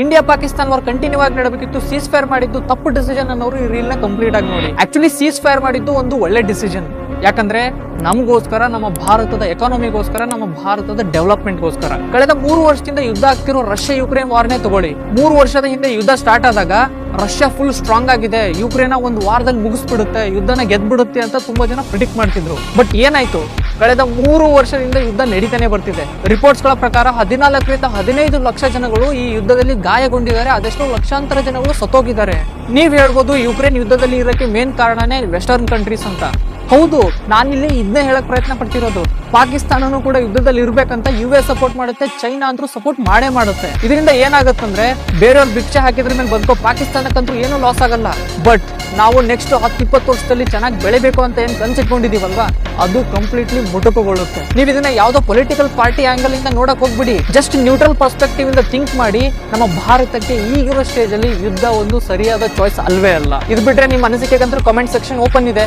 India Pakistan war continue ಆಗಿ ನಡಬೇಕಿತ್ತು. Seize fire ಮಾಡಿದ್ದು ತಪ್ಪು ಡಿಸಿಷನ್ ಅನ್ನೋರು ಈ ರೀಲ್ ನ ಕಂಪ್ಲೀಟ್ ಆಗಿ ನೋಡಿ. ಆಕ್ಚುಲಿ ಸೀಸ್ ಫೈರ್ ಮಾಡಿದ್ದು ಒಂದು ಒಳ್ಳೆ ಡಿಸಿಷನ್. ಯಾಕಂದ್ರೆ ನಮಗೋಸ್ಕರ, ನಮ್ಮ ಭಾರತದ ಎಕಾನಮಿಗೋಸ್ಕರ, ನಮ್ಮ ಭಾರತದ ಡೆವಲಪ್ಮೆಂಟ್ಗೋಸ್ಕರ. ಕಳೆದ 3 ವರ್ಷದಿಂದ ಯುದ್ಧ ಆಗ್ತಿರೋ ರಷ್ಯಾ ಯುಕ್ರೇನ್ ವಾರ್ನೇ ತಗೊಳ್ಳಿ. 3 ವರ್ಷದ ಹಿಂದೆ ಯುದ್ಧ ಸ್ಟಾರ್ಟ್ ಆದಾಗ ರಷ್ಯಾ ಫುಲ್ ಸ್ಟ್ರಾಂಗ್ ಆಗಿದೆ, ಯುಕ್ರೇನ್ ಒಂದು ವಾರದಲ್ಲಿ ಮುಗಿಸ್ಬಿಡುತ್ತೆ, ಯುದ್ಧನ ಗೆದ್ಬಿಡುತ್ತೆ ಅಂತ ತುಂಬಾ ಜನ ಪ್ರಿಡಿಕ್ಟ್ ಮಾಡ್ತಿದ್ರು. ಬಟ್ ಏನಾಯ್ತು? ಕಳೆದ 3 ವರ್ಷದಿಂದ ಯುದ್ಧ ನಡೀತಾನೆ ಬರ್ತಿದೆ. ರಿಪೋರ್ಟ್ಸ್ ಗಳ ಪ್ರಕಾರ 14 ರಿಂದ 15 ಲಕ್ಷ ಜನಗಳು ಈ ಯುದ್ಧದಲ್ಲಿ ಗಾಯಗೊಂಡಿದ್ದಾರೆ, ಅದೆಷ್ಟೋ ಲಕ್ಷಾಂತರ ಜನಗಳು ಸತ್ತೋಗಿದ್ದಾರೆ. ನೀವ್ ಹೇಳ್ಬೋದು ಯುಕ್ರೇನ್ ಯುದ್ಧದಲ್ಲಿ ಇರೋಕೆ ಮೇನ್ ಕಾರಣನೇ ವೆಸ್ಟರ್ನ್ ಕಂಟ್ರೀಸ್ ಅಂತ. ಹೌದು, ನಾನಿಲ್ಲಿ ಇದನ್ನೇ ಹೇಳಕ್ ಪ್ರಯತ್ನ ಪಡ್ತಿರೋದು. ಪಾಕಿಸ್ತಾನನೂ ಕೂಡ ಯುದ್ಧದಲ್ಲಿ ಇರ್ಬೇಕಂತ US ಸಪೋರ್ಟ್ ಮಾಡುತ್ತೆ, ಚೈನಾ ಅಂತೂ ಸಪೋರ್ಟ್ ಮಾಡೇ ಮಾಡುತ್ತೆ. ಇದರಿಂದ ಏನಾಗುತ್ತಂದ್ರೆ ಬೇರೆಯವ್ರು ಭಿಕ್ಷೆ ಹಾಕಿದ್ರ ಮೇಲೆ ಬದುಕೋ ಪಾಕಿಸ್ತಾನಕ್ಕಂತೂ ಏನೂ ಲಾಸ್ ಆಗಲ್ಲ. ಬಟ್ ನಾವು ನೆಕ್ಸ್ಟ್ 10-20 ವರ್ಷದಲ್ಲಿ ಚೆನ್ನಾಗಿ ಬೆಳಿಬೇಕು ಅಂತ ಏನ್ ಕನ್ಸಿಟ್ಕೊಂಡಿದೀವಲ್ವಾ, ಅದು ಕಂಪ್ಲೀಟ್ಲಿ ಮುಟುಕುಗೊಳ್ಳುತ್ತೆ. ನೀವು ಇದನ್ನ ಯಾವ್ದೋ ಪೊಲಿಟಿಕಲ್ ಪಾರ್ಟಿ ಆಂಗಲ್ ಇಂದ ನೋಡಕ್ ಹೋಗ್ಬಿಡಿ. ಜಸ್ಟ್ ನ್ಯೂಟ್ರಲ್ ಪರ್ಸ್ಪೆಕ್ಟಿವ್ ಇಂದ ಥಿಂಕ್ ಮಾಡಿ. ನಮ್ಮ ಭಾರತಕ್ಕೆ ಈಗಿರೋ ಸ್ಟೇಜ್ ಅಲ್ಲಿ ಯುದ್ಧ ಒಂದು ಸರಿಯಾದ ಚಾಯ್ಸ್ ಅಲ್ವೇ ಅಲ್ಲ. ಇದು ಬಿಟ್ರೆ ನಿಮ್ಮ ಅನಿಸಿಕೆಗಂತೂ ಕಾಮೆಂಟ್ ಸೆಕ್ಷನ್ ಓಪನ್ ಇದೆ.